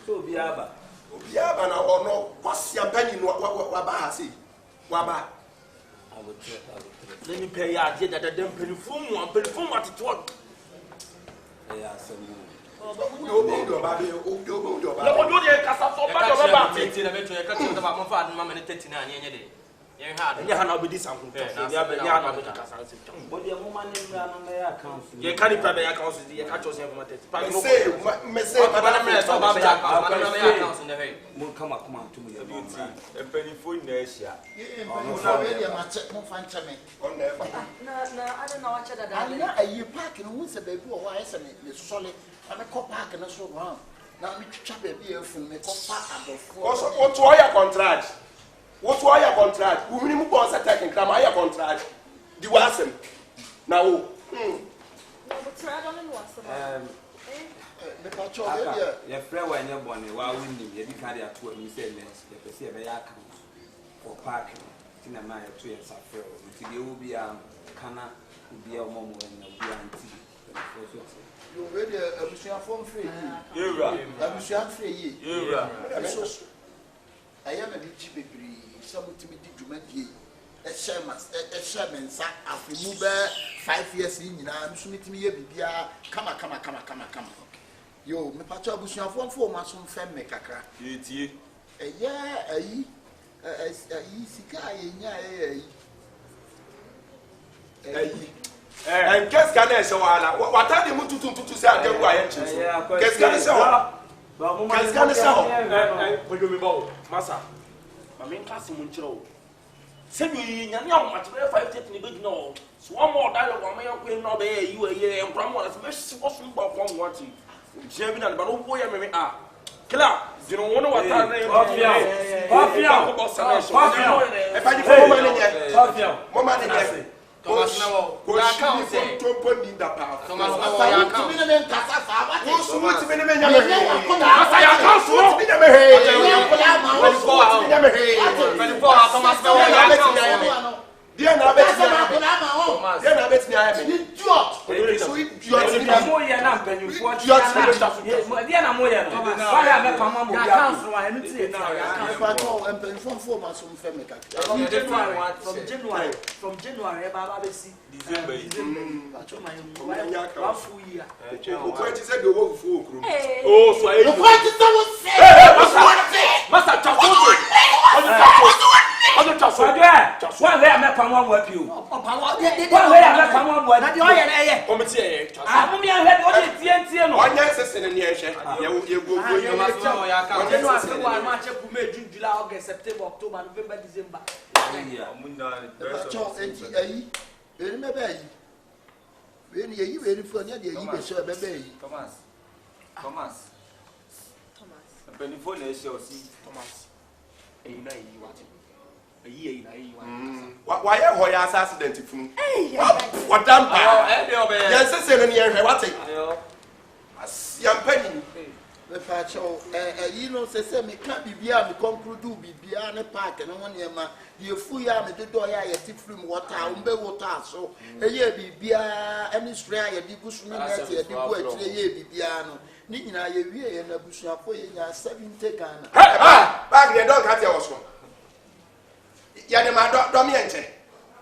So Biaba na ono kwasi ampani no waba ha sei. Waba. I will try. Let me pay ya did that them perfume at it what. Yeah, some. No, baby, No, do the casa so bad about it. I bet you catch about my father, mamma, and 39 years. You had be this something. But the woman in the account. You can't private accounts, the accounts have matters. Will come up to me. A penny for inertia. Already a match on Fanchame. on there. No, I don't know what you're I know a year parking who's a baby or why isn't it solid? I'm a cop park and a so round. Now, we chop a beer from the cop park. What's why your contract? What's why your contract? We need more attacking come higher contract. The wasn't. Now, No, but I don't know what's The patch of your friend when you're born, while winning, you carry a 2 and you say, you perceive a account for parking. In a mile 2 years after, you will be a canna, will be a moment and a guarantee. You already a mission form free. You're right. A mission free. You're right. I am a bit cheap. Some timidity to make ye a shaman sat after move 5 years in. I'm submitting me a bibia. Come. Yo, me patch of bush form 4 months from Femme Cacra. You Yeah, a easy guy. and guess can so what are you to say? I don't know. Guess can so. Guess can so. Massa. I mean, class Munchro. Send you young much 5 technical no. So one more dialogue, one may queen obey you a year and Bramwell as best possible from wanting. Jimmy and Baron Boy, maybe are. Killer, you don't want what I name if I did more money. Thomas now, account to put in the power. Thomas from January, December. One full year. Oh, so September, October, November, December. When you ready for the show, baby. Thomas. A penny for inertia, see Thomas. A year, why are you accident? What damn? Yes, what? Young penny. The patch you know, say, me can't be beyond the conclude, be beyond the park and on your man. You fool ya, the door, I tip from water, water, so a year be beyond any stray, a debushman, a year be beyond. Nina, you wear and a bush for you, 70 Ghana. Back there, don't cut your one. Yadama Domiente.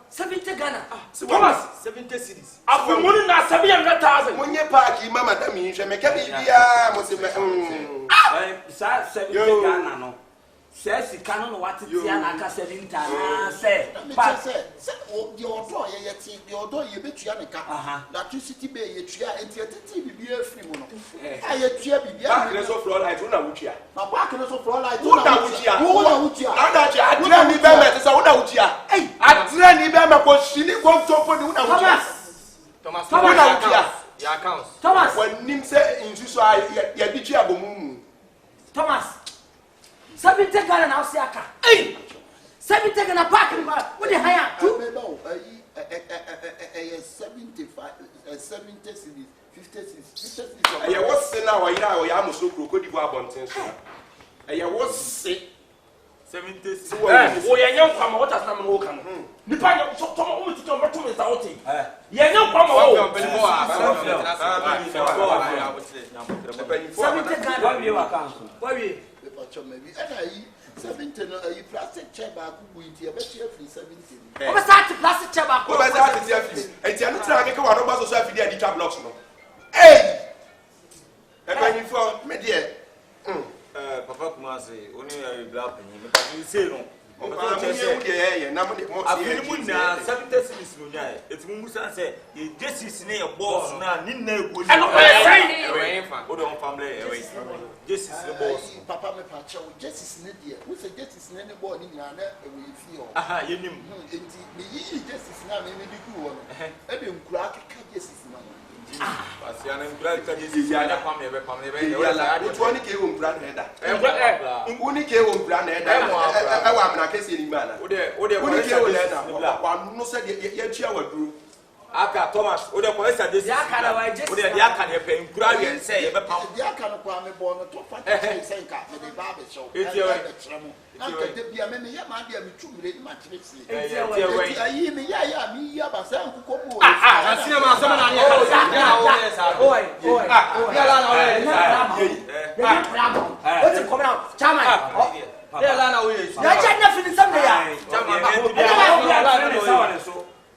70 Ghana. Thomas, 70 cities. After money now 700,000. When you park, Mamma Dami, make a 70 Ghana no. Says you cannot what it is like 7 times. Say, your door, your door, you bet you electricity bay, you try and TV be a free one. I had to be a floor like Unavuchia. Now, parking also for like Unavuchia. I didn't even met as Unavuchia. I didn't even because she didn't want to put Unavuchia. Thomas, when Nimse in Susua, Yadichia Boom. Thomas. 70 Ghana now, Siaka. Hey! 70 Ghana parking, what the higher? 75, 70 cities, 50 cities. I was saying now, I am so crocodile bonten. I was sick. 70. Oh, yeah, come on, what has not broken? Depend on some woman to come back to me without it. Yeah, no, come on. 70 Ghana you account. Why we? Maybe and I 70 no a plastic chair back with your better free 70. Over start plastic chair back. Over start the office. And you are not trying to go on about social media the blocks no. Hey! And when you for me dear. Papa Kumasi, only a black penny. Because you say no. I'm yeah, now I feel now 70 is no. It's Musa say, you just is near a boss now, Nina. Hold on, family. Just is the boss. Papa, my patch, just is Lydia. Who said just is any boy in Yana, and we feel. Aha, you knew. Just is now, maybe the good one. I didn't crack a just is now. But I'm glad that you see Yana family, which one came on brand header? And when he came on brand header, I'm not kissing man. What no said your chair would do. Aka Thomas, what the police are this? What the Yakan paying Gravy and say, but the Yakan born a top saying cat with a barber show. It's your uncle to be a man, you might be a true much. I hear me, yeah, me, yeah, but some who I see my what's it coming out? Chama. That's nothing someday.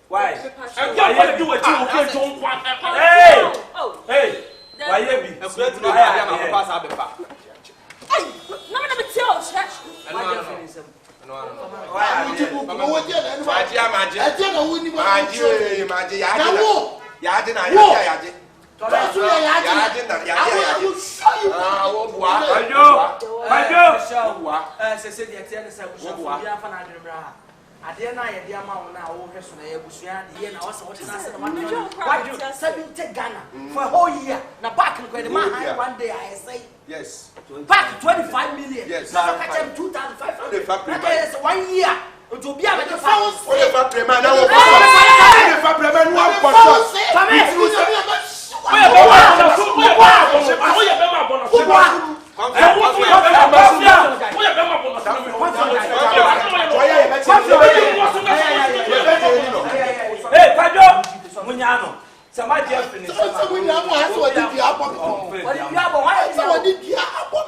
Why? I'm going to do what you don't want. Hey! Why you be? I'm going to pass out the back. No, I'm tell church. I dare not a dear man now, so I was here now. Why do 70 Ghana for a whole year? Now, back in the man, one day I say, yes, back 25 million. Yes, now I catch 2,500. That is 1 year. To be able to found for the factory man. Hey, Pado, Munyano. Somebody just finished. Someone did the apple. What did you have? Why someone did the apple?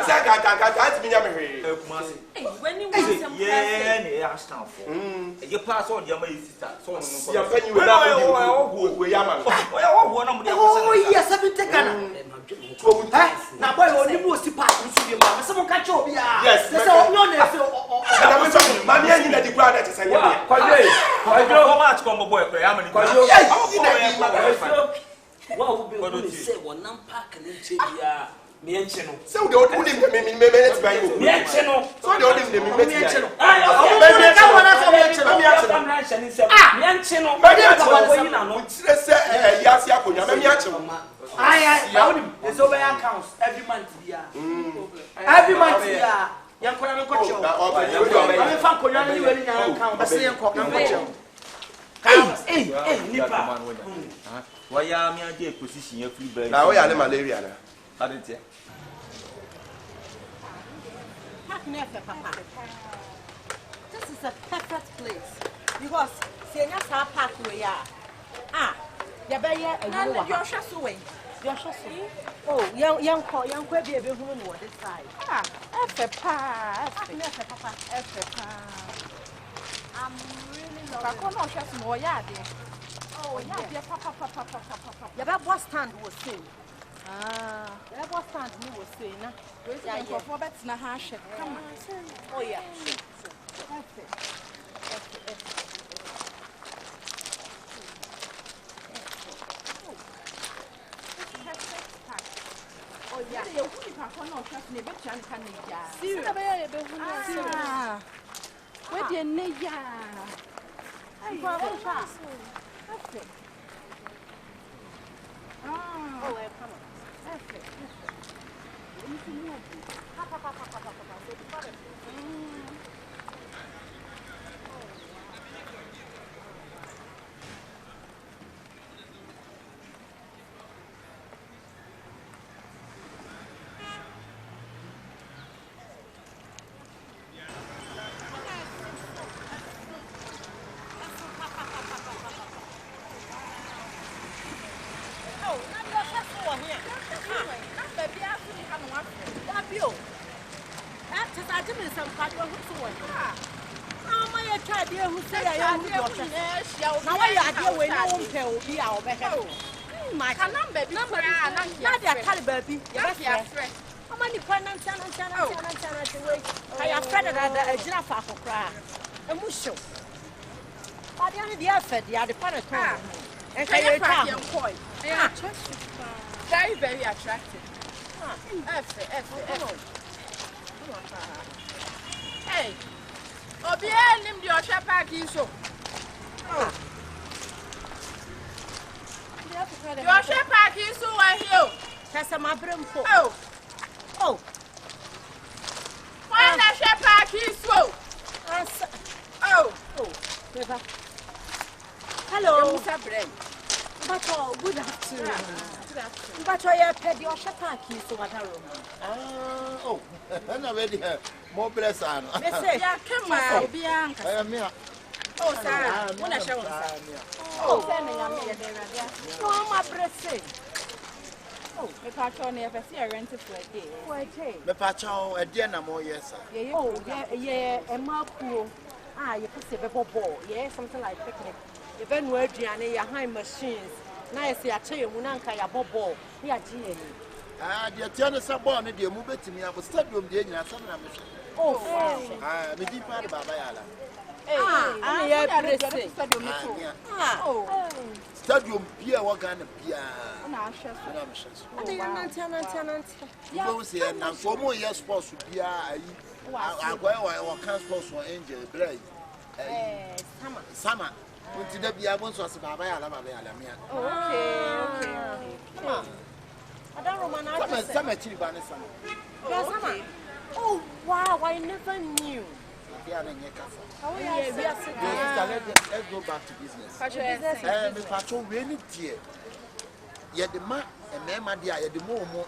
say ka me nya me hwe. Kumasi. When you want some Yeah, ne ya stand for. You pass on your my sister. So no. Ya penyi we na we ya man. Oh, na mo dey Oh yes, I be take Ghana. Na boy oni mo si pass nso bi ma. Se mo ka che obi a. Yes. Se o nyo na se o. Na me so ma me anyi na di kura na te say ya. Kwajo match come boy kra ya mani. Kwajo. How you na di ma ga. Wow, we say one nam park na che bia. Me enche no. Se o de o di me let buy you. Me enche no. So de o di me enche no. Me ka wona so me enche no. Me enche no. Me enche no. Me enche no. Tire se ya si akonya me enche no. Aye, so be accounts every month bia. Every month bia. Yankora me ko chew. Me fa konya ni we ni account. Bese yanko na ko chew. Hey, nipa. Why ya me ade position ya free bird. Na we ya le malaria na. Adentia. Papa. This is a perfect place because senior star park we are. Ya be here a you are. Your shasu. Oh, young be able to know this side. Papa. I'm really loving it. Oh, yeah, papa. Your bus stand was saying. Your bus stand was saying. Come on. Oh, yeah. That's it. Oh, yeah. Where the Naya? Oh, come on. That's it. Very, very attractive. Hey, Obia, name the Osha Park is so. The Osha Park is so I hear. That's a mabrum for. Oh, why the Osha Park is so? Hello, Mr. Brent. good afternoon. But I have paid your shataki so what a room. Oh, I'm already more blessed. Yeah, come on, Bianca. I am here. Oh, sir, when I show Oh, my blessing. Oh, the patron never see a rented for a day. The pacho, a dinner more, yes, sir. Oh, yeah, a marco. You put a ball, yeah, something like picnic. You've been working on your high machines. Nice, I tell you, Munanka, your ball. Yeah, dear. The Tiana Sabon, the move to me, I was stadium, the Indian Summer. Oh, I'm a deep part of Babayala. Stadium Pia, what kind of Pia? You don't say, and for more years, sports to Pia, I can't sports for Angel, Blake. Summer. Until the Biabons was Babayala. okay. I don't know, Summer chili banana. Oh, wow, I never knew. Let's go back to business. Patrol really dear. Yet the man and man, dear, the more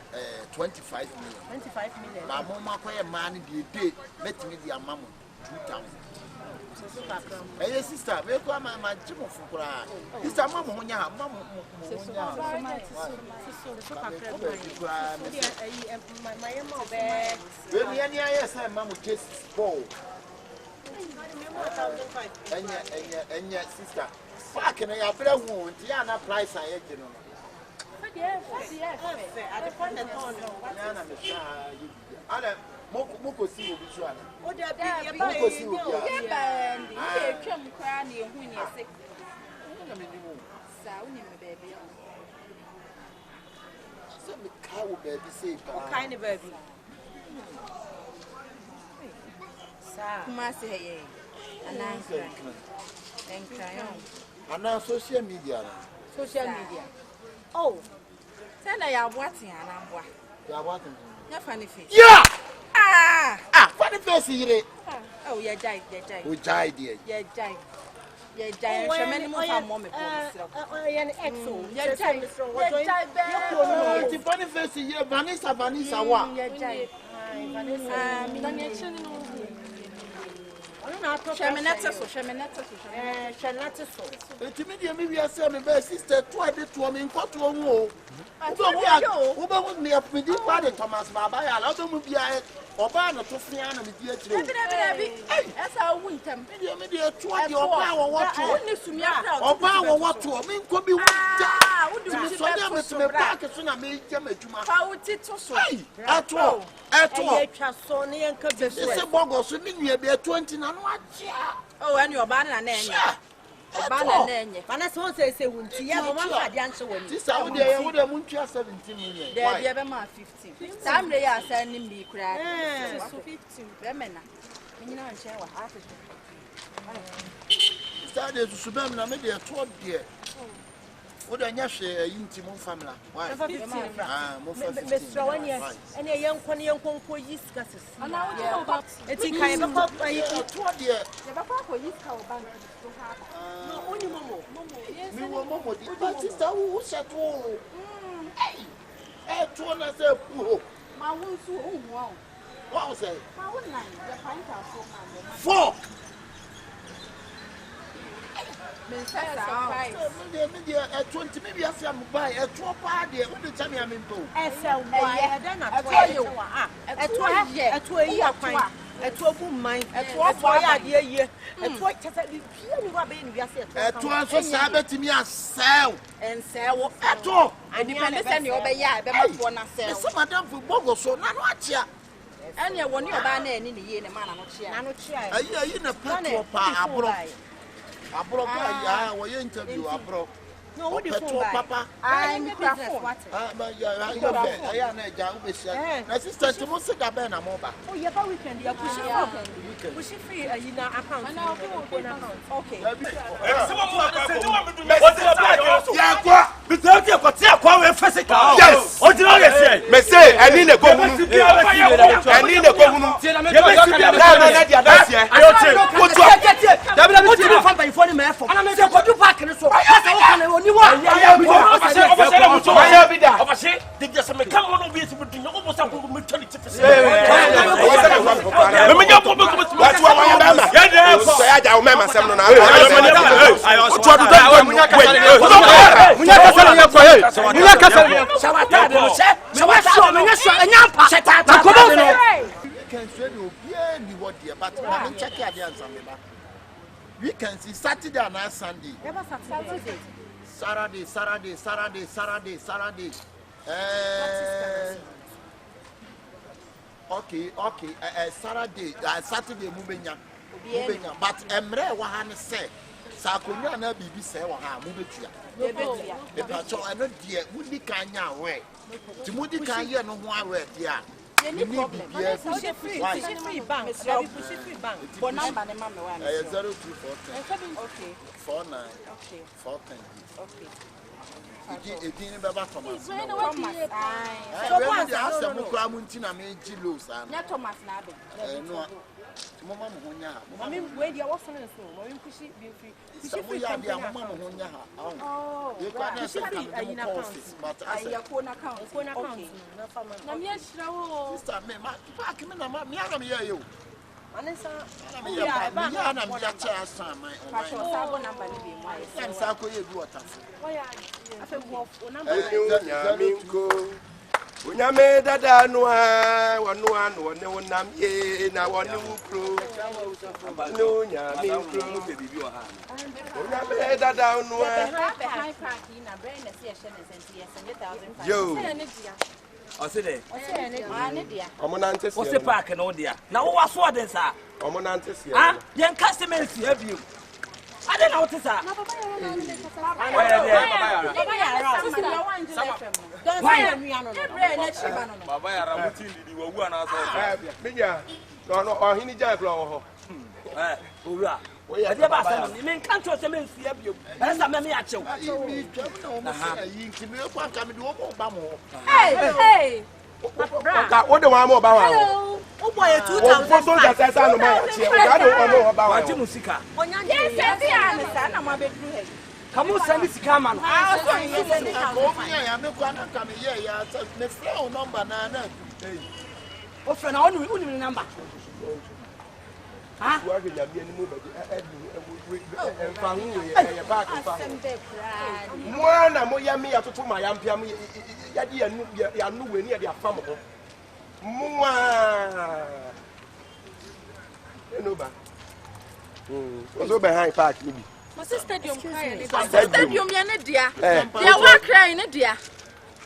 25 million. 25 million. My mama, man, the day, met me, dear mamma. 2,000. Hey, sister, we go my gym for cry. Sister, Mamma, when you have Mamma, Mamma, just ball. And yet, sister, fucking I better wound, Diana price I get you. Moko si obi so ana. O de bi moko si obi. Ya ba ni twam kra na ehu ni ese. Na me ni mo. Sa uni me baby. So me ka wo baby say pa. O kai ni baby. Sa Kumasi heye. Ananka. Ana social media. Social media. Oh. Tell ya what ya na boa. Ya what? Ya funny face. Yeah. Funny face here. Oh, yeah, jai. We jai there. Yeah, jai. Many more mom. An exo. Yeah, jai. The funny face here, Vanessa, what? Yeah, jai. Vanessa. Sister, try to me in court. Who me up with this body, Thomas Mabaya, I don't be a Obama to Fiana with you. That's how we can be a try your power. What Obama, what to mean could be one Pakistan. I made them at all. Sony and Cabin. It's a bogo, so you be a 20 and what? Oh, and your banana name. Banana, Vanessa say, won't you have a answer when this Saturday would have moved 17 million. There be ever 15. Some day are sending me crack. 15 women. You know, and share what happened. Started to Subam, I made a 12 year. What I share a intimate family. Why? Mr. One year, and a young one young conquer yeast gases. And now it's in kind of a 12 year. No, only Momo. Me Momo, but sister who said, oh, hey, 2 and I said, oh, my wounds, wow. What was it? My one line, the pint of 4. At 20 maybe I am by a 12 party. What the time I'm in to? At 2 year pint. A 12 mine, a 12 year, a 12 Sabbath to me as sell and sell at all. I depend on your bay, but one sell. Some madam for Bogo, so not watch ya. And you want your banner in the year, man, I'm not sure. Are you in a planet? I broke our interview. I broke. No, what do you Papa? I'm business. My sister, to most of the band, I'm over. Oh, yeah, but we can be a pushing free a year account. Okay. Yes. What did I say? Me say, I need a go. I need a go. We can see Saturday and Sunday. Saturday. Okay. Saturday moving. But Emre Wahane say, Sakunya na bibi say Waha Mubetia. The patrol and not dear, Woody Kanya way. Timothy Kanya no one way, dear. You need free bank. For number, 0244 okay. 49 Okay. 410. Okay. It didn't ever come out. So once I said, Mukramuntina made Gilos and not Thomas Nabe. no. Mama Munya. I mean, where you are also in the room, you push it, we are the Mama Munya. Oh, you can't say but I say, account. Yes, Sister, me, you. Anesa. Yeah, I'm just a son. My Number. I'm Sako, you do what I feel wolf. Unyame dada noa wanoa no ne wonam ye na woni wukro no nyame wukro bebi o ha unyame dada noa high park na brain na see a yo Osede omonante What's the park and all there? Now what's what is that? omonante sia Ah, young customers have you. I don't know what is that. Baba ya ramuti ndi wo wu ana so. Binya no ohini jai klo ho Owura. I dey ba say me kan to say me nsia bio. E sa me ya chew. Hey. ka wo de wa mo ba wa Hello. Oh boy, 2000. wo so ja sai no ma che ga de wo mo ba wa Wati musika. Yes, yes, na ma be through here. Kamu send sika man. Ah, so you send it. O friend, I want to number. ha wa ga ya bi ani mo ba e fa hu ye ba ka fa mo na mo ya mi ya toto ma ya mpia mo ya di ya nu we ni ya di afa mo mo eno ba so behind park ni bi My stadium crying. Stadium ya ne dia. Dia wa crying ne dia.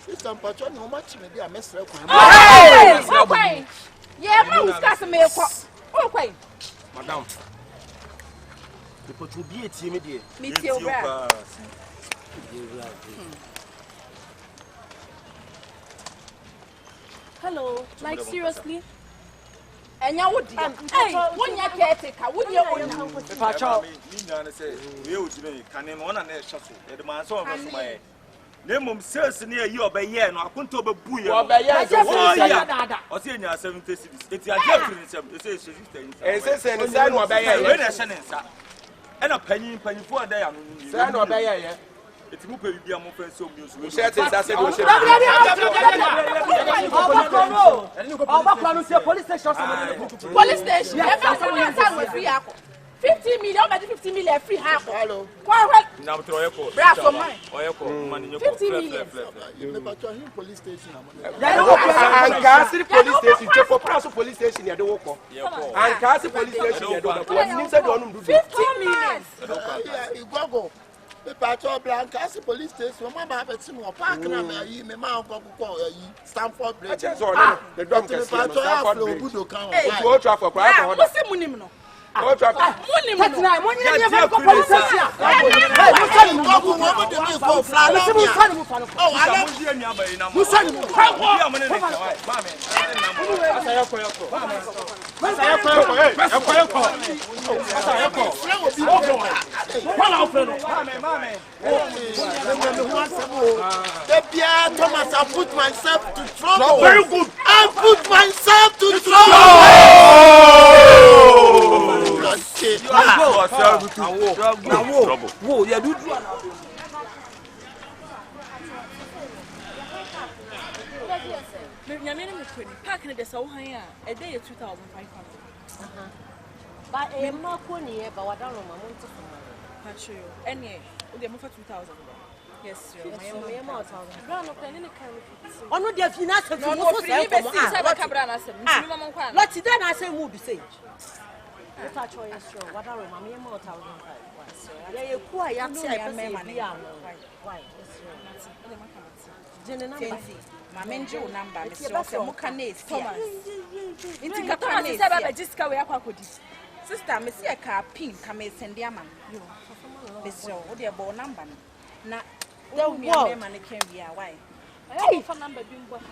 Sister Pacho no match me dia mesre kwa. Okay. Yeah, ma discuss me ko. Okay. Madam. The to be a team there. Meet you back. Hello. Like seriously? Enya wodi. Hey, wonya caretaker, wonya wodi. Pacho. Ni na say we o jire kan me wona na e hye so. E de man so on so my. Na mum sales ni ayi obeye no akonto obebu ye. Obeye o se nya 70 cities. Eti aje free nsem. E say 50. E say ni say no obeye we na hye ne nsa. E na panyimfo ada ya no ni. Say no obeye ye. Eti mu pe bibia mo fa so mi so. Shirt nsa say do shirt. Police station. Police station. Yeah, free 50 million, 50 million free half. Hello. Na mtro yeko. Bra for mine. Oyeko mani nyeko. 50 million. You never to him police station. Ankasi police station, Chefo Praso police station ya de woko. Ankasi police station ya de woko. Ni say do onum do 50 million. Yeah, Igwago. Me Pacho Blanca police station. Mama have seen mo park na me me ma go Stanford Bridge. The drum can see Stanford Bridge. It's Old Trafford. What's the money no? Old Trafford. Thomas, I put myself to trouble. Very good. I put myself to trouble. Whoa, yeah, do Park in the Sohaya, a day 2,500. But a Marconi, but what I don't know, I'll show you. And yeah, we'll move for 2,000. Yes, sir. Oh, no, dear, you not have Let's see, then I say, move the sage. What I show you, what I remember, more thousand. Yeah, you're quite young, why? My main Joe number, Mr. Mukanes, Thomas. Into Katana, I just carry up with this. Sister, Miss Car Pink, come and send Yaman. Miss Joe, what your ball number? Now, don't be a man can be a why. I have a number being what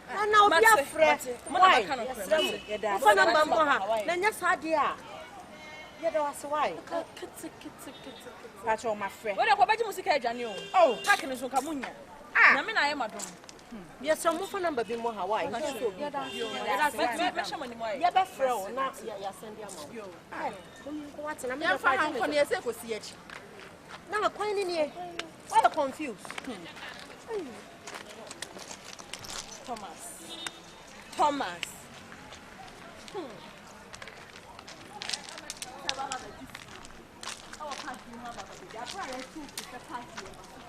And now, be a friend. Why? Then yes, I dear. Yeah, that's why. Patch on my friend. What about you, Musica Janio? Oh, packing is Okamunya. I mean, I am a yes, some phone number be more Hawaii. Yeah, that's fro, not send you. What's an American on your circle? See it. Now, quite in here. Why are confused? Thomas. That's why I think it's a party.